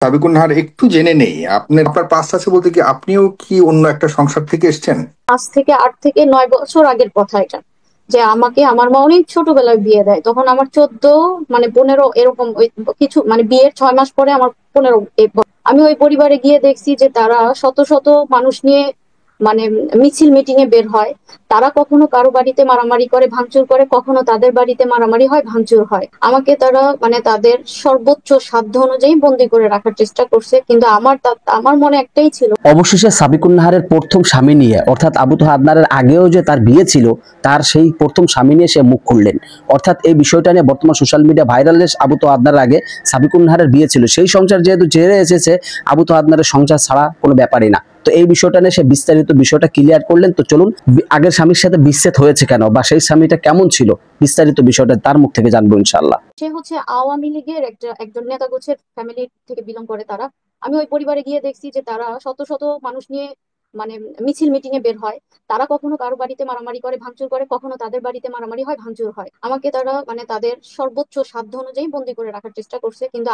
সাবিকুন নাহার, একটু জেনে নেই আপনার পাস্ট আছে বলতে কি আপনিও কি অন্য একটা সংসার থেকে এসেছেন? আজ থেকে 8 থেকে 9 বছর আগের কথা এটা। যে আমাকে আমার মা অনেক ছোটবেলায় বিয়ে দেয়, তখন আমার 14 মানে 15 এরকম কিছু, মানে বিয়ের 6 মাস পরে আমার 15 আমি ওই পরিবারে গিয়ে দেখছি যে তারা শত শত মানুষ নিয়ে মানে মিছিল মিটিং এ বের হয়। তারা কখনো কারো বাড়িতে মারামারি করে ভাঙচুর করে, কখনো তাদের বাড়িতে মারামারি হয় ভাঙচুর হয়। আমাকে তারা মানে তাদের সর্বোচ্চ সাধ্য অনুযায়ী বন্দি করে রাখার চেষ্টা করছে, কিন্তু আমার মনে একটাই ছিল। অবশেষে সাবিকুন নাহারের প্রথম স্বামী নিয়ে, অর্থাৎ আবু তোহা আদনানের আগেও যে তার বিয়ে ছিল, তার সেই প্রথম স্বামী নিয়ে সে মুখ খুললেন। অর্থাৎ এই বিষয়টা নিয়ে বর্তমান social media viral. Abu Toha আদনানের আগে সাবিকুন নাহারের বিয়ে ছিল, সেই সংসার যেহেতু ছেড়ে এসেছে, আবু তোহা আদনানের সংসার ছাড়া কোনো ব্যাপারই না। তো এই বিষয়টা নিয়ে সে বিস্তারিত বিষয়টা ক্লিয়ার করলেন। তো চলুন, আগের স্বামীর সাথে বিচ্ছেদ হয়েছে কেন, বা সেই স্বামীটা কেমন ছিল, বিস্তারিত বিষয়টা তার মুখ থেকে জানবো ইনশাআল্লাহ। সে হচ্ছে আওয়ামী লীগের একজন নেতা গোছের ফ্যামিলি থেকে বিলং করে তারা। আমি ওই পরিবারে গিয়ে দেখছি যে তারা শত শত মানুষ নিয়ে মানে মিছিল মিটিং এ বের হয়। তারা কখনো কারো বাড়িতে মারামারি করে ভাঙচুর করে, কখনো তাদের বাড়িতে মারামারি হয় ভাঙচুর হয়। আমাকে তারা মানে তাদের সর্বোচ্চ সাধ্য অনুযায়ী বন্দি করে রাখার চেষ্টা করছে, কিন্তু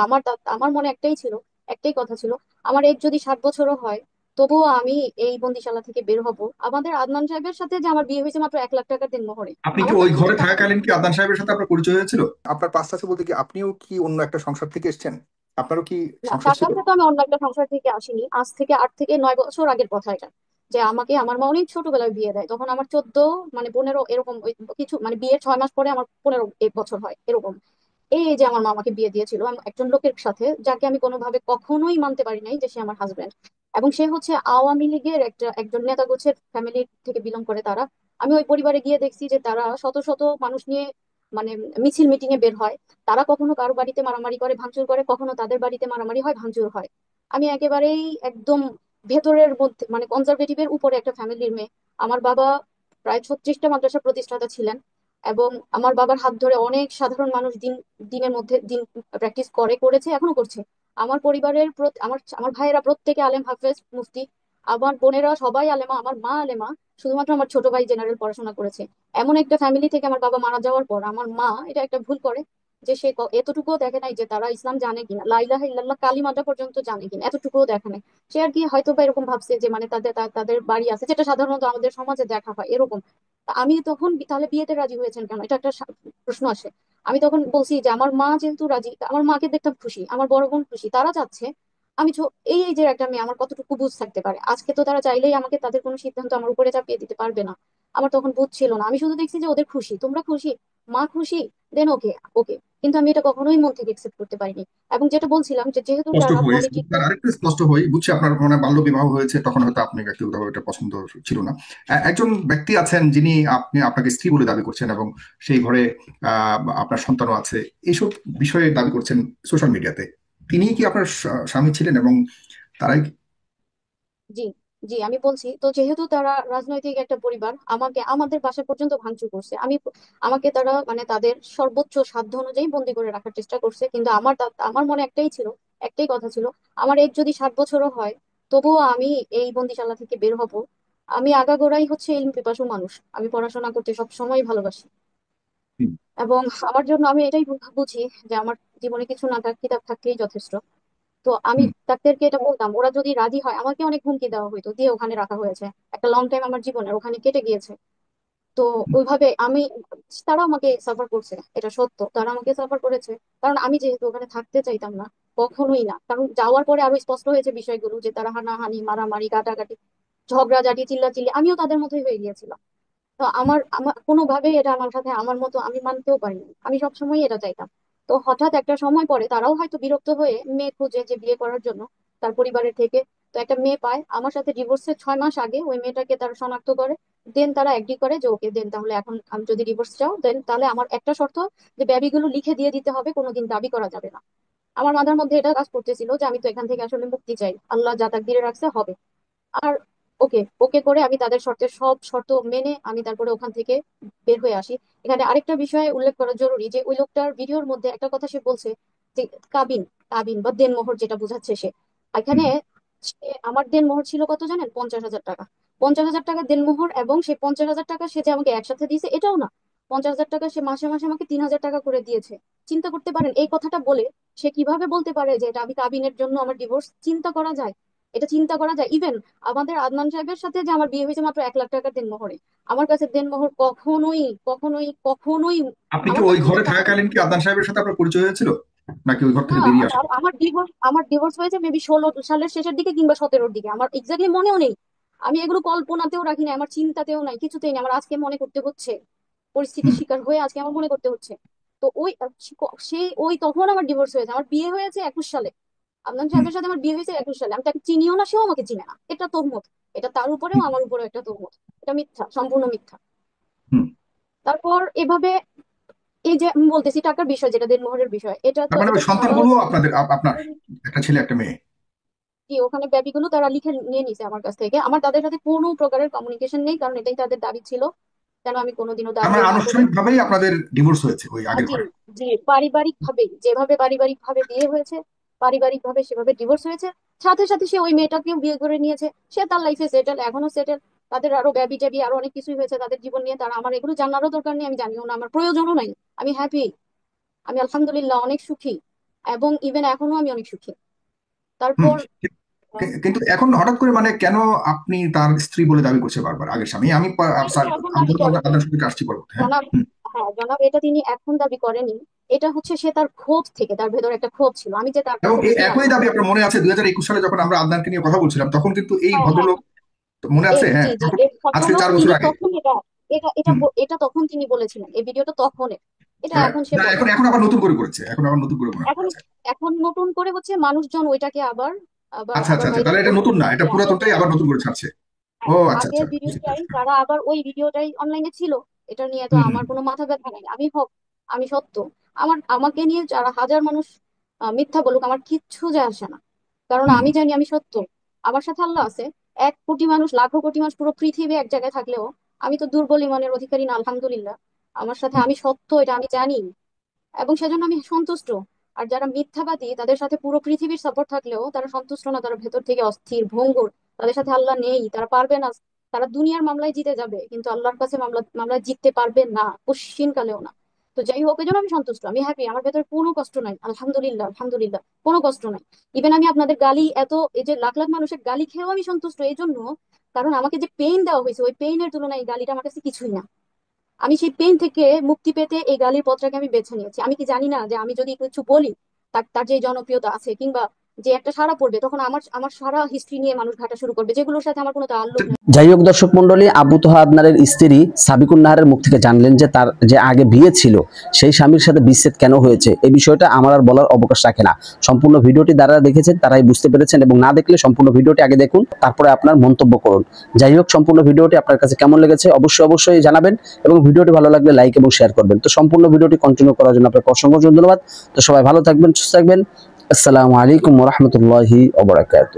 আমার মনে একটাই ছিল, একটাই কথা ছিল, আমার এজ যদি 7 বছরও হয় তবুও আমি এই বন্দিশালা থেকে বের হব। আমাদের আদনান সাহেবের সাথে যে আমার বিয়ে হয়েছে মাত্র 1 লাখ টাকার দেনমোহরে, আপনি কি আমার ওই কাছে ঘরে যে টাকা। থাকাকালীন কি আদনান সাহেবের সাথে আপনার পরিচয় হয়েছিল? আপনার পাস্ট আছে বলতে কি আপনিও কি অন্য একটা সংসার থেকে এসেছেন? আপনারও কি না, সংসার তার ছিল? সাথে তো আমি অন্য একটা সংসার থেকে আসিনি। আজ থেকে 8 থেকে 9 বছর আগের কথা এটা। যে আমাকে আমার মা অনেক ছোটবেলায় বিয়ে দেয়, তখন আমার 14 মানে 15 এরকম কিছু, মানে বিয়ের 6 মাস পরে আমার 15 বছর হয় এরকম। এই যে আমার মা আমাকে বিয়ে দিয়েছিল একজন লোকের সাথে, যাকে আমি কোনোভাবে কখনোই মানতে পারি নাই যে সে আমার হাজবেন্ড। এবং সে হচ্ছে আওয়ামী লীগের একজন নেতা গোছের ফ্যামিলি থেকে বিলং করে তারা। আমি ওই পরিবারে গিয়ে দেখছি যে তারা শত শত মানুষ নিয়ে মানে মিছিল মিটিং এ বের হয়। তারা কখনো কারো বাড়িতে মারামারি করে ভাঙচুর করে, কখনো তাদের বাড়িতে মারামারি হয় ভাঙচুর হয়। আমি একেবারেই একদম ভেতরের মধ্যে মানে কনজারভেটিভের উপরে একটা ফ্যামিলির মেয়ে। আমার বাবা প্রায় 36টা মাদ্রাসা প্রতিষ্ঠাতা ছিলেন, এবং আমার বাবার হাত ধরে অনেক সাধারণ মানুষ দিনের মধ্যে দিন প্র্যাকটিস করেছে, এখনো করছে। আমার পরিবারের আমার আমার ভাইয়েরা প্রত্যেকে আলেম, হাফেজ, মুফতি। আমার বোনেরা সবাই আলেমা, আমার মা আলেমা। শুধুমাত্র আমার ছোট ভাই জেনারেল পড়াশোনা করেছে। এমন একটা ফ্যামিলি থেকে আমার বাবা মারা যাওয়ার পর আমার মা এটা একটা ভুল করে, যে সে এতটুকুও দেখে নাই যে তারা ইসলাম জানে কিনা, লা ইলাহা ইল্লাল্লাহ কালিমাটা পর্যন্ত জানে কিনা, এতটুকুও দেখে নাই। সে আর কি হয়তো বা এরকম ভাবছে যে মানে তাদের বাড়ি আছে, যেটা সাধারণত আমাদের সমাজে দেখা হয় এরকম। তা আমি তখন তাহলে বিয়েতে রাজি হয়েছেন কেন, এটা একটা প্রশ্ন আসে। আমি তখন বলছি যে আমার মা যেহেতু রাজি, তা আমার মাকে দেখতাম খুশি, আমার বড় বোন খুশি, তারা চাচ্ছে। আমি এই যে একটা মেয়ে, আমার কতটুকু বুঝ থাকতে পারে, আজকে তো তারা চাইলেই আমাকে তাদের কোনো সিদ্ধান্ত আমার উপরে চাপিয়ে দিতে পারবে না। আমার তখন বুঝ ছিল না, আমি শুধু দেখছি যে ওদের খুশি, তোমরা খুশি, মা খুশি, দেন ওকে, ওকে। কিন্তু আমি এটা কখনোই মন থেকে একসেপ্ট করতে পারিনি। এবং যেটা বলছিলাম যে যেহেতু স্পষ্ট তারা হয়ে পলিটিক্স। আরেকটু স্পষ্ট হই বুঝছি, আপনার মানে বাল্য বিবাহ হয়েছে, তখন হয়তো আপনি ব্যক্তিগতভাবে এটা পছন্দ ছিল না। একজন ব্যক্তি আছেন যিনি আপনাকে স্ত্রী বলে দাবি করছেন, এবং সেই ঘরে আপনার সন্তানও আছে, এইসব বিষয়ে দাবি করছেন সোশ্যাল মিডিয়াতে। তিনি কি আপনার স্বামী ছিলেন? এবং তারাই জি, জি, আমি বলছি তো, যেহেতু তারা রাজনৈতিক একটা পরিবার, আমাদের বাসা পর্যন্ত ভাঙচুর করছে। আমাকে তারা মানে তাদের সর্বোচ্চ সাধ্য অনুযায়ী বন্দি করে রাখার চেষ্টা করছে, কিন্তু আমার মনে একটাই ছিল, একটাই কথা ছিল, আমার এজ যদি 7 বছরও হয় তবুও আমি এই বন্দিশালা থেকে বের হব। আমি আগাগোড়াই হচ্ছে ইলম পিপাসু মানুষ, আমি পড়াশোনা করতে সব সময় ভালোবাসি। এবং আমার জন্য আমি এটাই বুঝি যে আমার জীবনে কিছু না থাক, কিতাব থাকলেই যথেষ্ট। তো আমি ডাক্তারকে এটা বলতাম, ওরা যদি রাজি হয়, আমাকে অনেক হুমকি দেওয়া হইতো, দিয়ে ওখানে রাখা হয়েছে। একটা লং টাইম আমার জীবনের ওখানে কেটে গিয়েছে। তো ওইভাবে তারা আমাকে সাফার করছে, এটা সত্য, তারা আমাকে সাফার করেছে। কারণ আমি যেহেতু ওখানে থাকতে চাইতাম না, কখনোই না। কারণ যাওয়ার পরে আরো স্পষ্ট হয়েছে বিষয়গুলো, যে তারা হানাহানি, মারামারি, কাটাকাটি, ঝগড়াঝাটি, চিল্লাচিল্লি, আমিও তাদের মতোই হয়ে গিয়েছিলাম। তো আমার আমার কোনোভাবেই এটা আমার সাথে আমার মতো আমি মানতেও পারিনি, আমি সবসময় এটা চাইতাম। তো হঠাৎ একটা সময় পরে তারাও হয়তো বিরক্ত হয়ে মেয়ে খুঁজে যে বিয়ে করার জন্য তার পরিবারের থেকে। তো একটা মেয়ে পায় আমার সাথে, ডিভোর্সের 6 মাস আগে ওই মেয়েটাকে তারা শনাক্ত করে। দেন তারা এগ্রি করে যে ওকে দেন, তাহলে এখন আমি যদি ডিভোর্স চাও দেন, তাহলে আমার একটা শর্ত, যে বেবিগুলো লিখে দিয়ে দিতে হবে, কোনোদিন দাবি করা যাবে না। আমার মাথার মধ্যে এটা কাজ করতেছিল যে আমি তো এখান থেকে আসলে মুক্তি চাই, আল্লাহ যা তাকদিরে রাখছে হবে। আর ওকে ওকে করে আমি তাদের সব শর্ত মেনে আমি তারপরে ওখান থেকে বের হয়ে আসি। এখানে আরেকটা বিষয় উল্লেখ করা জরুরি, যে ওই লোকটার ভিডিওর মধ্যে একটা কথা সে বলছে, যে কাবিন, কাবিন বা দেনমোহর যেটা বোঝাচ্ছে সে, এখানে আমার দেনমোহর ছিল কত জানেন? 50,000 টাকা। 50,000 টাকা দেনমোহর, এবং সেই 50,000 টাকা সে যে আমাকে একসাথে দিয়েছে এটাও না। 50,000 টাকা সে মাসে মাসে আমাকে 3,000 টাকা করে দিয়েছে। চিন্তা করতে পারেন এই কথাটা বলে সে কিভাবে বলতে পারে যে এটা আমি কাবিনের জন্য আমার ডিভোর্স? চিন্তা করা যায়? এটা চিন্তা করা যায়? ইভেন আমাদের আদনান সাহেবের সাথে যে আমার বিয়ে হয়েছে মাত্র 1 লাখ টাকার দেনমোহরে, আমার কাছে দেনমোহর কখনোই কখনোই কখনোই আপনি কি আমার ওই কাছে ঘরে সেটা টাকা থাকাকালীন কি আদনান সাহেবের সাথে আপনার পরিচয় হয়েছিল, নাকি ওই ঘর না। থেকে বেরিয়ে আসেন? আমার ডিভোর্স হয়েছে মেবি 16 সালের শেষের দিকে কিংবা 17-র দিকে, আমার এক্স্যাক্টলি মনেও নেই। আমি এগুলো কল্পনাতেও রাখি না, আমার চিন্তাতেও নাই, কিছুতেই না। আমার আজকে মনে করতে হচ্ছে, পরিস্থিতির হুম, শিকার হয়ে আজকে আমার মনে করতে হচ্ছে। তো সেই তখন আমার ডিভোর্স হয়েছে। আমার বিয়ে হয়েছে 21 সালে, আদনান হুম, সাহেবের সাথে আমার বিয়ে হয়েছে 21 সালে। আমি তাকে চিনিও না, সেও আমাকে চিনে না। এটা তহমত। এটা তার উপরেও হুম, আমার উপরেও একটা তহমত। এটা মিথ্যা, সম্পূর্ণ মিথ্যা। হুম। তারপর এভাবে এই যে আমি বলতেছি টাকার বিষয়, যেটা দেনমোহরের বিষয়, এটা তার তো মানে এটা ওই ছাড়াও সন্তানগুলো আপনার একটা ছেলে একটা মেয়ে? কি ওখানে বেবিগুলো তারা লিখে নিয়ে নিছে আমার কাছ থেকে। আমার তাদের সাথে কোনো প্রকারের কমিউনিকেশন নেই, কারণ এটাই তাদের দাবি ছিল। কেন আমি কোনোদিনও তার দাবিও মানে না করি। আনুষ্ঠানিক ভাবেই আপনাদের ডিভোর্স হয়েছে ওই আগের জি, ঘরে? জি, পারিবারিক ভাবে যেভাবে পারিবারিক ভাবে বিয়ে হয়েছে, পারিবারিক ভাবে সেভাবে ডিভোর্স হয়েছে। সাথে সাথে সে ওই মেয়েটাকেও বিয়ে করে নিয়েছে, সে তার লাইফে সেটেল, এখনো সেটেল। তাদের আরো বেবি টেবি আরো অনেক কিছুই হয়েছে তাদের জীবন নিয়ে। তারা আমার এগুলো জানারও দরকার নেই, আমি জানিও না, আমার প্রয়োজনও নাই। আমি হ্যাপি, আমি আলহামদুলিল্লাহ অনেক সুখী, এবং ইভেন এখনো আমি অনেক সুখী। হুম। তারপর কিন্তু এখন হঠাৎ করে মানে কেন আপনি তার স্ত্রী বলে দাবি করছে বারবার আগের স্বামী? এটা স্যার, এখন আমি দাবি তো করেনি আপনার সাথে আসছি পরবর্তী। হ্যাঁ। জনাব। হুম। হ্যাঁ জনাব, এটা তিনি এখন দাবি করেনি। এটা হচ্ছে সে তার ক্ষোভ থেকে, তার ভেতর একটা ক্ষোভ ছিল, আমি যে তার এবং কাছে এই ছিলাম একই না। দাবি আপনার মনে আছে 2021 সালে যখন আমরা আদনানকে নিয়ে কথা বলছিলাম, তখন কিন্তু এই হ্যাঁ, হ্যাঁ, ভদ্রলোক, মনে আছে? জি হ্যাঁ। জি, এর আজকে ঘটনা 4 বছর তিনি আগে। তখন এটা এটা এটা হুম। এটা তখন তিনি বলেছিলেন, এই ভিডিওটা তখনের। এটা এখন সে না, এখন বলেনি। এখন আবার নতুন করে করেছে, এখন আবার নতুন করে মনে এখন করেছে। এখন নতুন করে হচ্ছে মানুষজন ওইটাকে আবার আবার আচ্ছা, আচ্ছা, আবার আচ্ছা, ভাইরাল তাহলে এটা করছে। নতুন না, এটা যে পুরাতনটাই আবার নতুন করে ছাড়ছে। ও আচ্ছা, আচ্ছা, আগের বুঝতে ভিডিওটাই পেরেছি। তারা আবার ওই ভিডিওটাই অনলাইনে ছিল। এটা নিয়ে তো হুম, হুম, আমার কোনো মাথা ব্যথা নেই। আমি হক, আমি সত্য। আমাকে নিয়ে যারা হাজার মানুষ মিথ্যা বলুক, আমার কিচ্ছু যায় আসে না, কারণ হুম, আমি জানি আমি সত্য। আমার সাথে আল্লাহ আছে। 1 কোটি মানুষ, লাখো কোটি মানুষ, পুরো পৃথিবী এক জায়গায় থাকলেও আমি তো দুর্বল ইমানের অধিকারী না, আলহামদুলিল্লাহ। আমার সাথে হুম। আমি সত্য, এটা আমি জানি, এবং সেজন্য আমি সন্তুষ্ট। আর যারা মিথ্যাবাদী, তাদের সাথে পুরো পৃথিবীর সাপোর্ট থাকলেও তারা সন্তুষ্ট না, তারা ভেতর থেকে অস্থির, ভঙ্গুর। তাদের সাথে আল্লাহ নেই, তারা পারবে না। তারা দুনিয়ার মামলায় জিতে যাবে, কিন্তু আল্লাহর কাছে মামলায় জিততে পারবে না, কোশ্চিন কালেও না। তো যাই হোক, এই জন্য আমি সন্তুষ্ট, আমি হ্যাপি, আমার ভেতরে কোনো কষ্ট নাই, আলহামদুলিল্লাহ, আলহামদুলিল্লাহ, কোনো কষ্ট নাই। ইভেন আমি আপনাদের গালি, এই যে লাখ লাখ মানুষের গালি খেয়েও আমি সন্তুষ্ট এই জন্য, কারণ আমাকে যে পেইন দেওয়া হয়েছে, ওই পেইনের তুলনায় এই গালিটা আমার কাছে কিছুই না। আমি সেই পেইন থেকে মুক্তি পেতে এই গালির পথটাকে আমি বেছে নিয়েছি। আমি কি জানি না যে আমি যদি কিছু বলি, তার তার যে জনপ্রিয়তা আছে, কিংবা যে একটা সাড়া পড়বে, তখন আমার আমার সারা হিস্ট্রি নিয়ে মানুষ ঘাটা শুরু করবে, যেগুলোর সাথে আমার কোনো তাল্লুক নেই। যাই হোক দর্শক মন্ডলী, আবু তোহা আদনানের স্ত্রী সাবিকুন নাহারের মুখ থেকে জানলেন যে তার যে আগে বিয়ে ছিল সেই স্বামীর সাথে বিচ্ছেদ কেন হয়েছে। এই বিষয়টা আমার আর বলার অবকাশ রাখে না। সম্পূর্ণ ভিডিওটি যারা দেখেছেন তারাই বুঝতে পেরেছেন, এবং না দেখলে সম্পূর্ণ ভিডিওটি আগে দেখুন, তারপরে আপনার মন্তব্য করুন। যাই হোক, সম্পূর্ণ ভিডিওটি আপনার কাছে কেমন লেগেছে অবশ্যই জানাবেন, এবং ভিডিওটি ভালো লাগলে লাইক এবং শেয়ার করবেন। তো সম্পূর্ণ ভিডিওটি কন্টিনিউ করার জন্য আপনাকে অসংখ্য ধন্যবাদ। তো সবাই ভালো থাকবেন, সুস্থ থাকবেন। আসসালামু আলাইকুম ওয়া রাহমাতুল্লাহি ওয়া বারাকাতুহু।